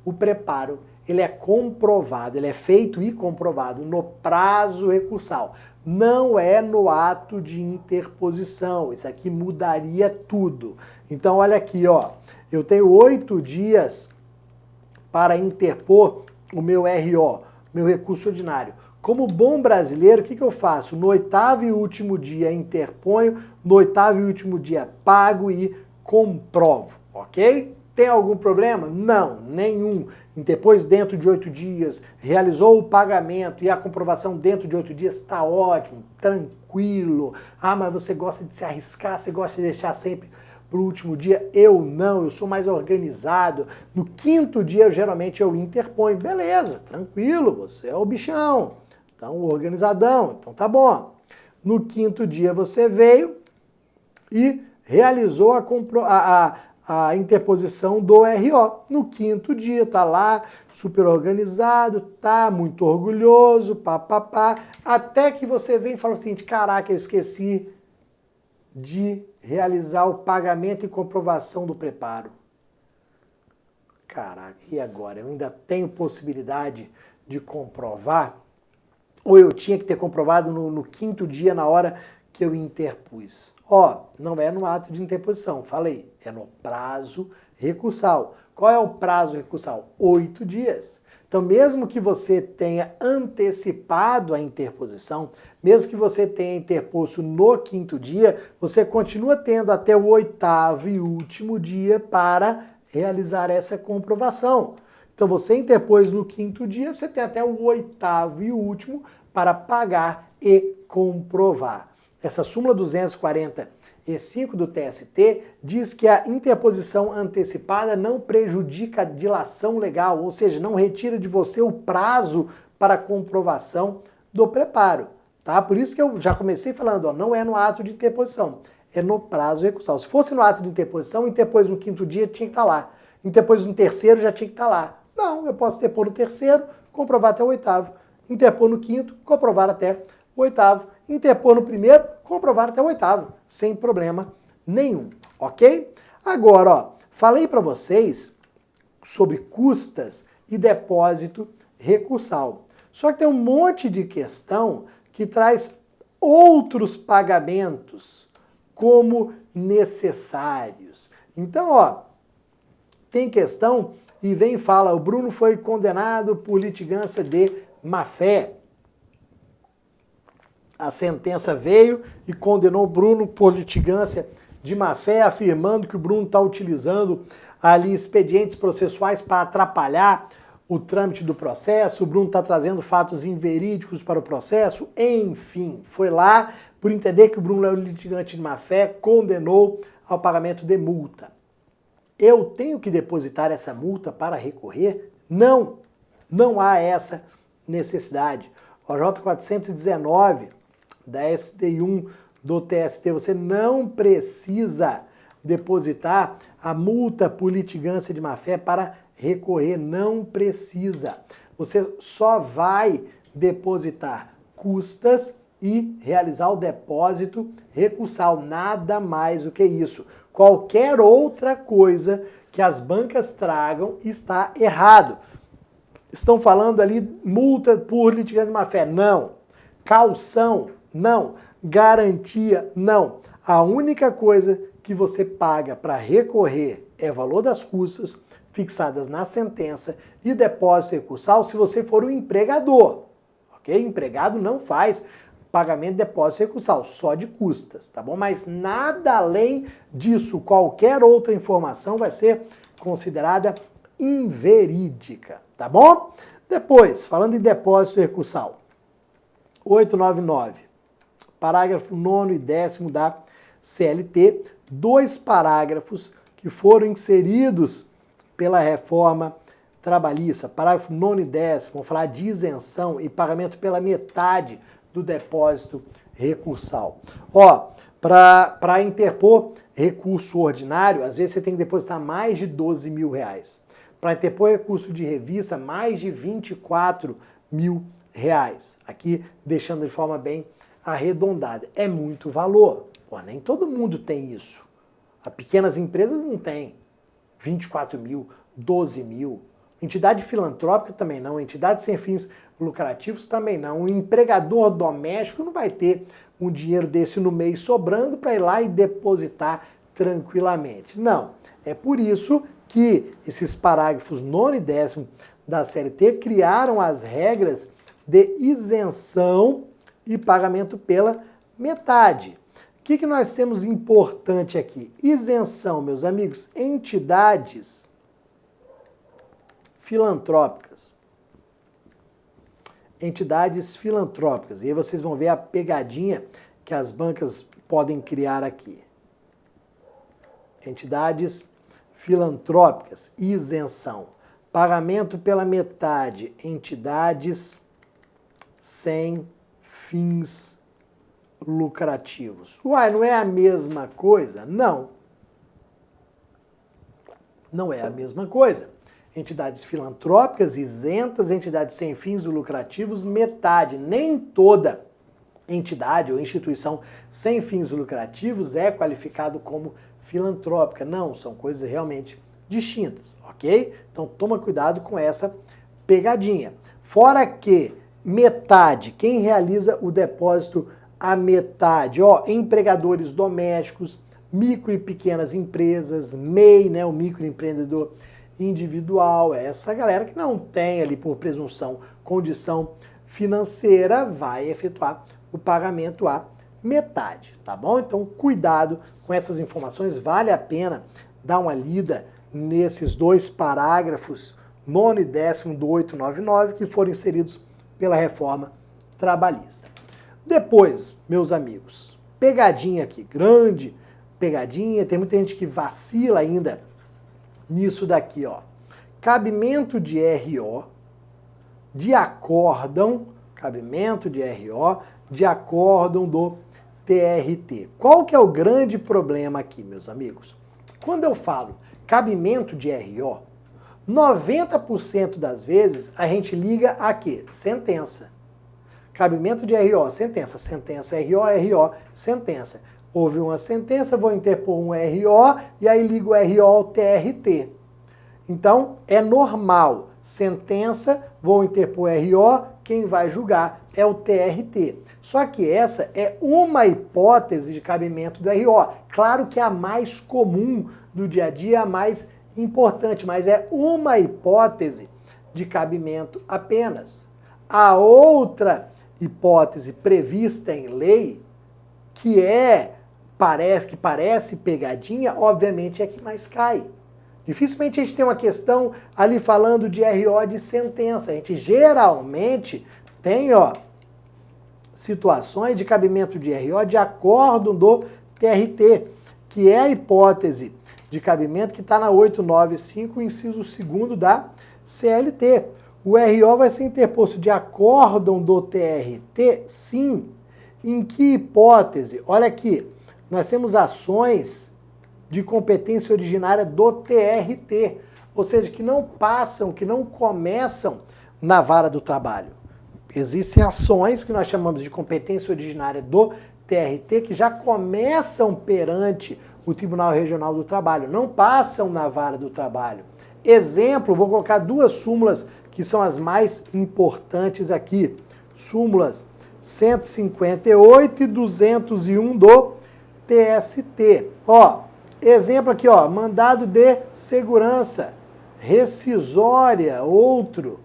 o preparo ele é comprovado, ele é feito e comprovado no prazo recursal. Não é no ato de interposição. Isso aqui mudaria tudo. Então, olha aqui, ó. Eu tenho 8 dias para interpor o meu RO, meu recurso ordinário. Como bom brasileiro, o que eu faço? No 8º e último dia interponho, no 8º e último dia pago e comprovo, ok? Tem algum problema? Não, nenhum. Interpôs dentro de 8 dias, realizou o pagamento e a comprovação dentro de 8 dias, está ótimo, tranquilo. Ah, mas você gosta de se arriscar, você gosta de deixar sempre para o último dia? Eu não, eu sou mais organizado. No 5º dia, geralmente, eu interponho. Beleza, tranquilo, você é o bichão. Então, organizadão, então tá bom. No 5º dia, você veio e realizou a interposição do RO. No 5º dia, tá lá, super organizado, tá muito orgulhoso, papapá, até que você vem e fala o seguinte: caraca, eu esqueci de realizar o pagamento e comprovação do preparo. Caraca, e agora? Eu ainda tenho possibilidade de comprovar? Ou eu tinha que ter comprovado no 5º dia, na hora que eu interpus? Ó, não é no ato de interposição, falei, é no prazo recursal. Qual é o prazo recursal? 8 dias. Então, mesmo que você tenha antecipado a interposição, mesmo que você tenha interposto no 5º dia, você continua tendo até o 8º e último dia para realizar essa comprovação. Então, você interpôs no 5º dia, você tem até o 8º e último para pagar e comprovar. Essa súmula 245 do TST diz que a interposição antecipada não prejudica a dilação legal, ou seja, não retira de você o prazo para comprovação do preparo. Tá? Por isso que eu já comecei falando, ó, não é no ato de interposição, é no prazo recursal. Se fosse no ato de interposição, interpôs no 5º dia, tinha que estar lá. Interpôs no 3º, já tinha que estar lá. Não, eu posso interpor no 3º, comprovar até o 8º. Interpor no 5º, comprovar até o 8º. Interpor no 1º, comprovar até o 8º, sem problema nenhum, ok? Agora, ó, falei para vocês sobre custas e depósito recursal. Só que tem um monte de questão que traz outros pagamentos como necessários. Então, ó, tem questão e vem e fala: o Bruno foi condenado por litigância de má-fé. A sentença veio e condenou o Bruno por litigância de má-fé, afirmando que o Bruno está utilizando ali expedientes processuais para atrapalhar o trâmite do processo, o Bruno está trazendo fatos inverídicos para o processo, enfim, foi lá por entender que o Bruno é um litigante de má-fé, condenou ao pagamento de multa. Eu tenho que depositar essa multa para recorrer? Não, não há essa necessidade. OJ 419 da ST1 do TST, você não precisa depositar a multa por litigância de má-fé para recorrer, não precisa. Você só vai depositar custas e realizar o depósito recursal, nada mais do que isso. Qualquer outra coisa que as bancas tragam está errado. Estão falando ali multa por litigância de má-fé, não. Caução, não. Garantia, não. A única coisa que você paga para recorrer é o valor das custas fixadas na sentença e depósito recursal se você for um empregador, ok? Empregado não faz pagamento de depósito recursal, só de custas, tá bom? Mas nada além disso, qualquer outra informação vai ser considerada inverídica, tá bom? Depois, falando em depósito recursal, 899, parágrafo 9º e 10º da CLT, 2 parágrafos que foram inseridos pela reforma trabalhista, parágrafo 9º e 10º, vamos falar de isenção e pagamento pela metade do depósito recursal. Ó, para interpor recurso ordinário, às vezes você tem que depositar mais de 12 mil reais. Para interpor recurso de revista, mais de 24 mil reais. Aqui, deixando de forma bem arredondada. É muito valor. Pô, nem todo mundo tem isso. As pequenas empresas não têm 24 mil, 12 mil. Entidade filantrópica também não, entidade sem fins lucrativos também não. Um empregador doméstico não vai ter um dinheiro desse no mês sobrando para ir lá e depositar tranquilamente. Não. É por isso que esses parágrafos 9º e 10º da CLT criaram as regras de isenção e pagamento pela metade. O que nós temos importante aqui? Isenção, meus amigos, entidades filantrópicas. Entidades filantrópicas. E aí vocês vão ver a pegadinha que as bancas podem criar aqui. Entidades filantrópicas, isenção. Pagamento pela metade, entidades sem fins lucrativos. Uai, não é a mesma coisa? Não. Não é a mesma coisa. Entidades filantrópicas isentas, entidades sem fins lucrativos, metade. Nem toda entidade ou instituição sem fins lucrativos é qualificado como filantrópica. Não, são coisas realmente distintas, ok? Então toma cuidado com essa pegadinha. Fora que metade, quem realiza o depósito a metade, ó, empregadores domésticos, micro e pequenas empresas, MEI, né, o microempreendedor individual, essa galera que não tem ali por presunção condição financeira vai efetuar o pagamento a metade, tá bom? Então cuidado com essas informações, vale a pena dar uma lida nesses dois parágrafos 9º e 10º do 899 que foram inseridos pela reforma trabalhista. Depois, meus amigos, pegadinha aqui, grande pegadinha, tem muita gente que vacila ainda nisso daqui, ó. Cabimento de RO de acórdão, cabimento de RO de acórdão do TRT. Qual que é o grande problema aqui, meus amigos? Quando eu falo cabimento de RO, 90% das vezes a gente liga a quê? Sentença. Cabimento de RO, sentença. Sentença, RO, sentença. Houve uma sentença, vou interpor um RO e aí ligo o RO ao TRT. Então, é normal. Sentença, vou interpor RO, quem vai julgar é o TRT. Só que essa é uma hipótese de cabimento do RO. Claro que é a mais comum do dia a dia, a mais importante, mas é uma hipótese de cabimento apenas. A outra hipótese prevista em lei, que parece pegadinha, obviamente é que mais cai. Dificilmente a gente tem uma questão ali falando de RO de sentença. A gente geralmente tem, situações de cabimento de RO de acórdão do TRT, que é a hipótese de cabimento que está na 895, inciso 2º da CLT. O RO vai ser interposto de acórdão do TRT? Sim. Em que hipótese? Olha aqui, nós temos ações de competência originária do TRT, ou seja, que não passam, que não começam na vara do trabalho. Existem ações que nós chamamos de competência originária do TRT que já começam perante o Tribunal Regional do Trabalho, não passam na vara do trabalho. Exemplo, vou colocar duas súmulas que são as mais importantes aqui. Súmulas 158 e 201 do TST. Exemplo aqui, mandado de segurança, rescisória, outro.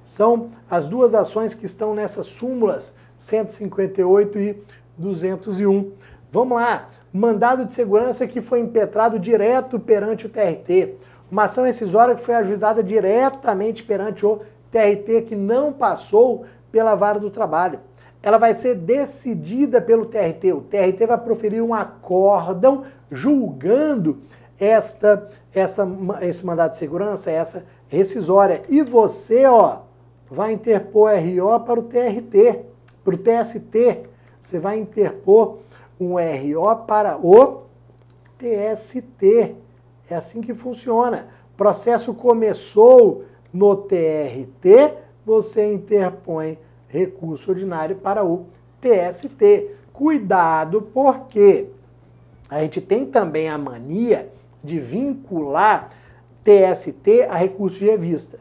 São as duas ações que estão nessas súmulas 158 e 201. Vamos lá. Mandado de segurança que foi impetrado direto perante o TRT. Uma ação rescisória que foi ajuizada diretamente perante o TRT, que não passou pela vara do trabalho. Ela vai ser decidida pelo TRT. O TRT vai proferir um acórdão julgando esse mandado de segurança, essa rescisória. E você, vai interpor RO para o TRT, para o TST. Você vai interpor um RO para o TST. É assim que funciona. O processo começou no TRT, você interpõe recurso ordinário para o TST. Cuidado, porque a gente tem também a mania de vincular TST a recurso de revista.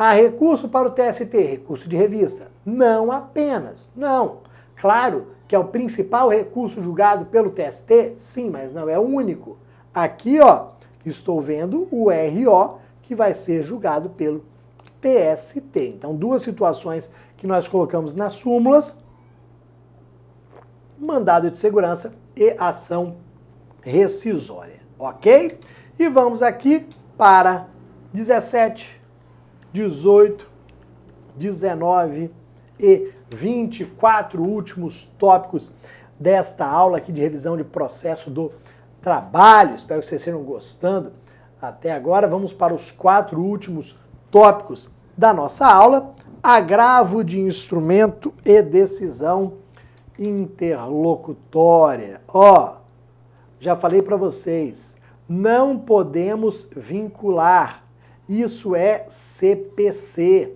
Ah, recurso para o TST, recurso de revista. Não apenas, não. Claro que é o principal recurso julgado pelo TST, sim, mas não é o único. Aqui, ó, estou vendo o RO que vai ser julgado pelo TST. Então, duas situações que nós colocamos nas súmulas: mandado de segurança e ação rescisória, ok? E vamos aqui para 17, 18, 19 e 24 últimos tópicos desta aula aqui de revisão de processo do trabalho. Espero que vocês estejam gostando até agora. Vamos para os 4 últimos tópicos da nossa aula: agravo de instrumento e decisão interlocutória. Ó, já falei para vocês, não podemos vincular. Isso é CPC.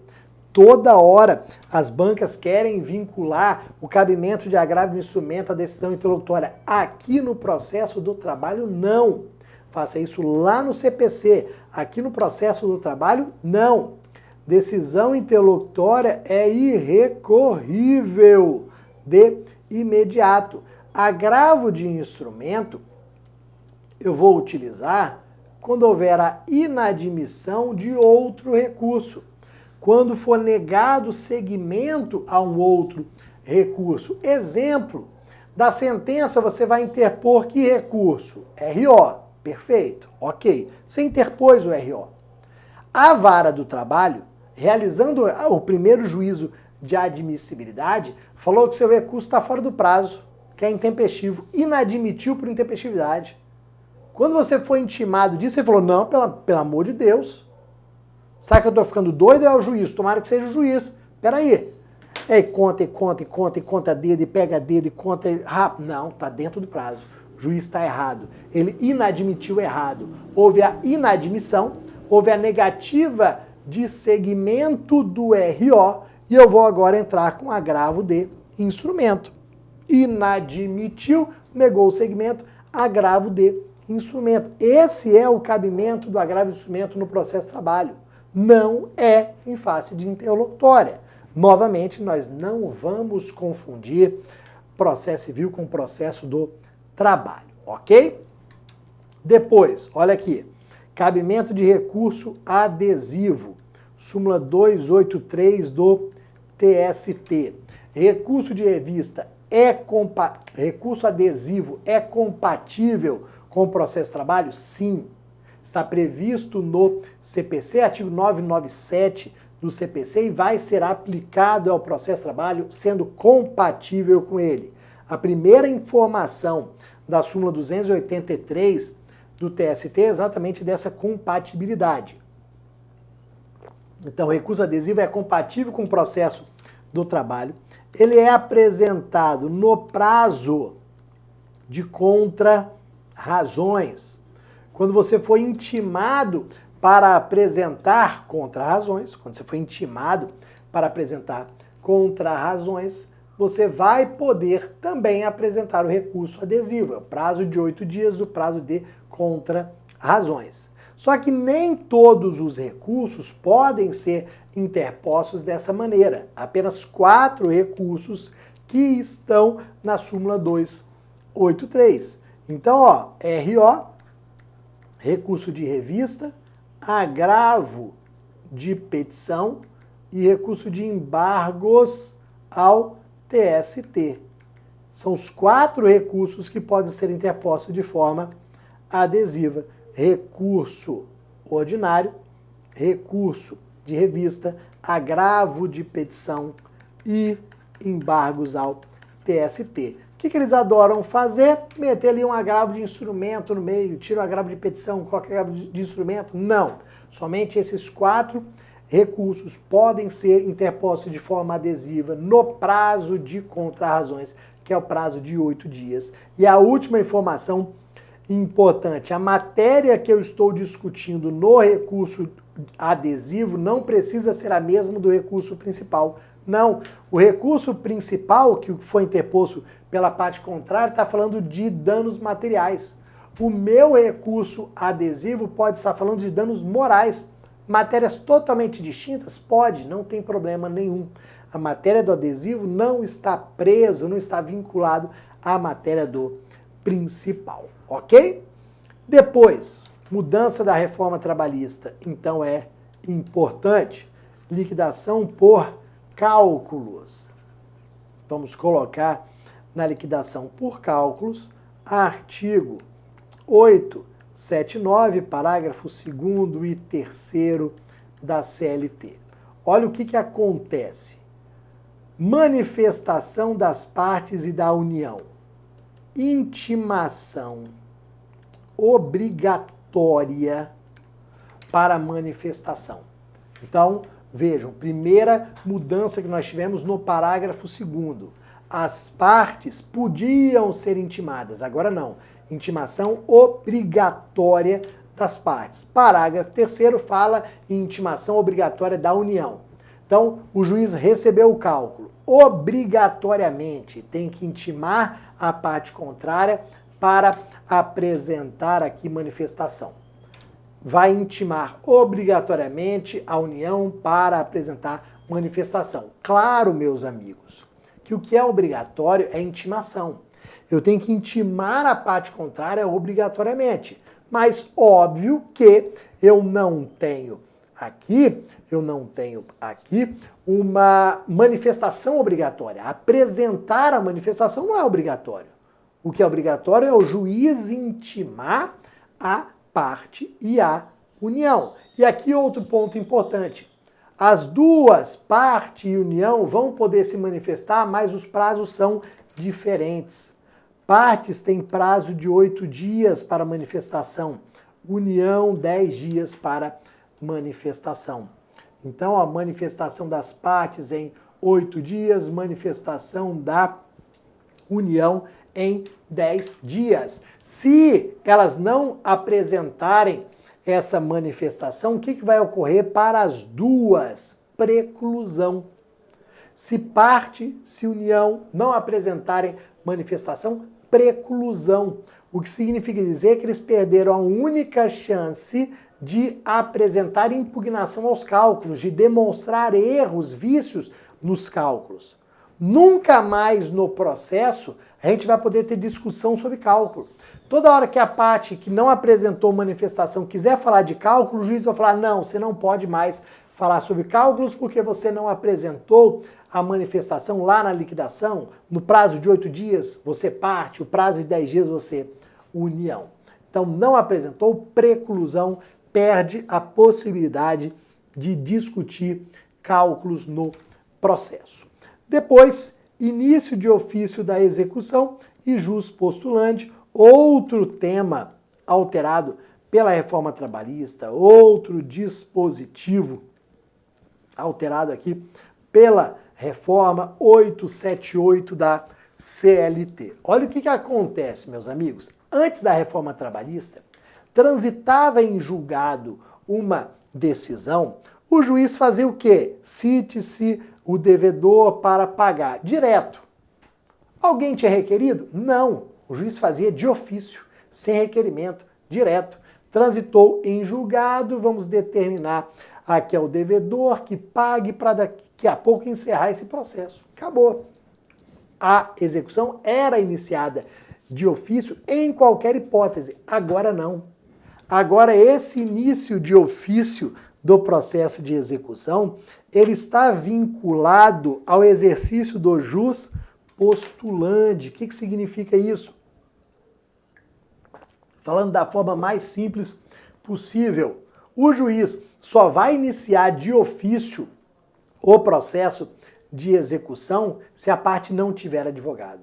Toda hora as bancas querem vincular o cabimento de agravo de instrumento à decisão interlocutória. Aqui no processo do trabalho, não. Faça isso lá no CPC. Aqui no processo do trabalho, não. Decisão interlocutória é irrecorrível de imediato. Agravo de instrumento eu vou utilizar quando houver a inadmissão de outro recurso, quando for negado seguimento a um outro recurso. Exemplo, da sentença você vai interpor que recurso? RO. Perfeito, ok. Você interpôs o RO. A vara do trabalho, realizando o primeiro juízo de admissibilidade, falou que seu recurso está fora do prazo, que é intempestivo, inadmitiu por intempestividade. Quando você foi intimado disso, você falou: não, pelo amor de Deus. Sabe que eu estou ficando doido? É o juiz. Tomara que seja o juiz. Peraí. É, conta, dedo, e pega dedo, e conta rápido. Não, está dentro do prazo. O juiz está errado. Ele inadmitiu errado. Houve a inadmissão, houve a negativa de seguimento do RO, e eu vou agora entrar com agravo de instrumento. Inadmitiu, negou o segmento, agravo de instrumento. Esse é o cabimento do agravo de instrumento no processo de trabalho. Não é em face de interlocutória. Novamente, nós não vamos confundir processo civil com processo do trabalho, ok? Depois, olha aqui, cabimento de recurso adesivo, súmula 283 do TST. Recurso de revista recurso adesivo é compatível com o processo de trabalho? Sim. Está previsto no CPC, artigo 997 do CPC, e vai ser aplicado ao processo de trabalho sendo compatível com ele. A primeira informação da súmula 283 do TST é exatamente dessa compatibilidade. Então, o recurso adesivo é compatível com o processo do trabalho. Ele é apresentado no prazo de contra-razões. Quando você foi intimado para apresentar contra-razões, você vai poder também apresentar o recurso adesivo. É o prazo de 8 dias do prazo de contra-razões. Só que nem todos os recursos podem ser interpostos dessa maneira. Apenas 4 recursos que estão na súmula 283. Então, ó, RO, recurso de revista, agravo de petição e recurso de embargos ao TST. São os 4 recursos que podem ser interpostos de forma adesiva. Recurso ordinário, recurso de revista, agravo de petição e embargos ao TST. O que eles adoram fazer? Meter ali um agravo de instrumento no meio, tira o agravo de petição, coloca agravo de instrumento? Não. Somente esses 4 recursos podem ser interpostos de forma adesiva no prazo de contra-razões, que é o prazo de 8 dias. E a última informação importante: a matéria que eu estou discutindo no recurso adesivo não precisa ser a mesma do recurso principal. Não, o recurso principal que foi interposto pela parte contrária está falando de danos materiais. O meu recurso adesivo pode estar falando de danos morais. Matérias totalmente distintas? Pode, não tem problema nenhum. A matéria do adesivo não está preso, não está vinculado à matéria do principal, ok? Depois, mudança da reforma trabalhista, então é importante. Liquidação por cálculos. Vamos colocar na liquidação por cálculos, artigo 879, parágrafo 2º e 3º da CLT. Olha o que acontece. Manifestação das partes e da União. Intimação obrigatória para manifestação. Então, vejam, primeira mudança que nós tivemos no parágrafo 2º. As partes podiam ser intimadas, agora não. Intimação obrigatória das partes. Parágrafo 3º fala em intimação obrigatória da União. Então, o juiz recebeu o cálculo. Obrigatoriamente tem que intimar a parte contrária para apresentar aqui manifestação. Vai intimar obrigatoriamente a União para apresentar manifestação. Claro, meus amigos, que o que é obrigatório é intimação. Eu tenho que intimar a parte contrária obrigatoriamente. Mas óbvio que eu não tenho aqui uma manifestação obrigatória. Apresentar a manifestação não é obrigatório. O que é obrigatório é o juiz intimar a parte e a União. E aqui outro ponto importante. As duas, parte e União, vão poder se manifestar, mas os prazos são diferentes. Partes têm prazo de 8 dias para manifestação. União, 10 dias para manifestação. Então, a manifestação das partes em 8 dias, manifestação da União em 10 dias. Se elas não apresentarem essa manifestação, o que vai ocorrer para as duas? Preclusão. Se parte, se União não apresentarem manifestação, preclusão. O que significa dizer que eles perderam a única chance de apresentar impugnação aos cálculos, de demonstrar erros, vícios nos cálculos. Nunca mais no processo a gente vai poder ter discussão sobre cálculo. Toda hora que a parte que não apresentou manifestação quiser falar de cálculo, o juiz vai falar, não, você não pode mais falar sobre cálculos porque você não apresentou a manifestação lá na liquidação, no prazo de 8 dias você parte, o prazo de 10 dias você União. Então não apresentou, preclusão, perde a possibilidade de discutir cálculos no processo. Depois, início de ofício da execução e jus postulante, outro tema alterado pela reforma trabalhista, outro dispositivo alterado aqui pela reforma 878 da CLT. Olha o que acontece, meus amigos. Antes da reforma trabalhista, transitava em julgado uma decisão, o juiz fazia o quê? Cite-se o devedor para pagar direto. Alguém tinha requerido? Não. O juiz fazia de ofício, sem requerimento, direto. Transitou em julgado, vamos determinar aqui é o devedor que pague para daqui a pouco encerrar esse processo. Acabou. A execução era iniciada de ofício em qualquer hipótese. Agora não. Agora esse início de ofício do processo de execução, ele está vinculado ao exercício do jus postulante. O que significa isso? Falando da forma mais simples possível, o juiz só vai iniciar de ofício o processo de execução se a parte não tiver advogado.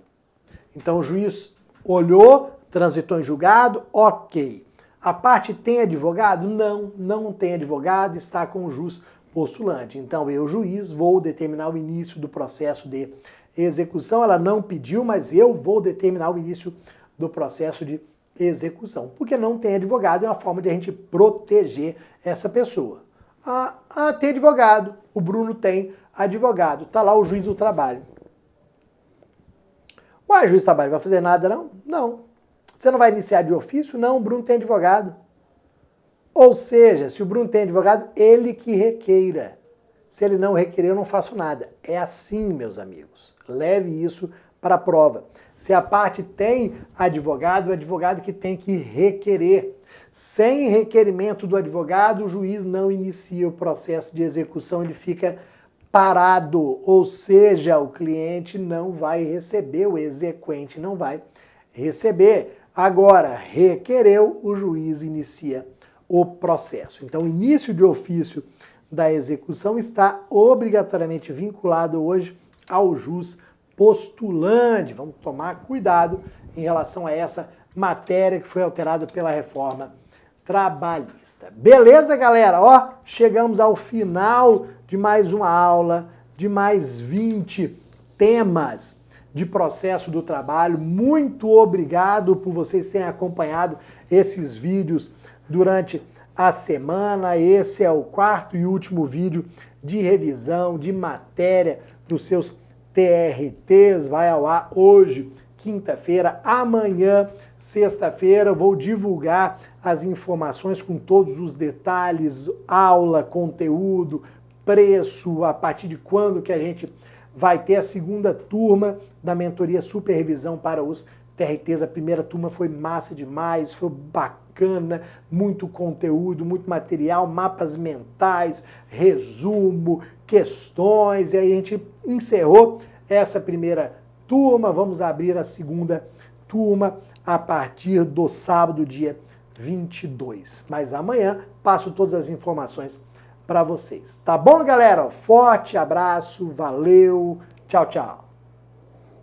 Então o juiz olhou, transitou em julgado, ok. A parte tem advogado? Não, não tem advogado, está com o jus postulante. Então eu, juiz, vou determinar o início do processo de execução. Ela não pediu, mas eu vou determinar o início do processo de execução. Porque não tem advogado, é uma forma de a gente proteger essa pessoa. Tem advogado, o Bruno tem advogado, está lá o juiz do trabalho. Ué, juiz do trabalho, vai fazer nada não? Não. Você não vai iniciar de ofício? Não, o Bruno tem advogado. Ou seja, se o Bruno tem advogado, ele que requeira. Se ele não requerer, eu não faço nada. É assim, meus amigos. Leve isso para a prova. Se a parte tem advogado, o advogado que tem que requerer. Sem requerimento do advogado, o juiz não inicia o processo de execução, ele fica parado. Ou seja, o cliente não vai receber, o exequente não vai receber. Agora, requereu, o juiz inicia o processo. Então, o início de ofício da execução está obrigatoriamente vinculado hoje ao jus postulante. Vamos tomar cuidado em relação a essa matéria que foi alterada pela reforma trabalhista. Beleza, galera? Ó, chegamos ao final de mais uma aula, de mais 20 temas de processo do trabalho. Muito obrigado por vocês terem acompanhado esses vídeos durante a semana. Esse é o quarto e último vídeo de revisão de matéria para os seus TRTs. Vai ao ar hoje, quinta-feira. Amanhã, sexta-feira, vou divulgar as informações com todos os detalhes, aula, conteúdo, preço, a partir de quando que a gente vai ter a segunda turma da mentoria superrevisão para os TRTs. A primeira turma foi massa demais, foi bacana, muito conteúdo, muito material, mapas mentais, resumo, questões, e aí a gente encerrou essa primeira turma. Vamos abrir a segunda turma a partir do sábado, dia 22. Mas amanhã passo todas as informações para vocês. Tá bom, galera? Forte abraço, valeu, tchau, tchau.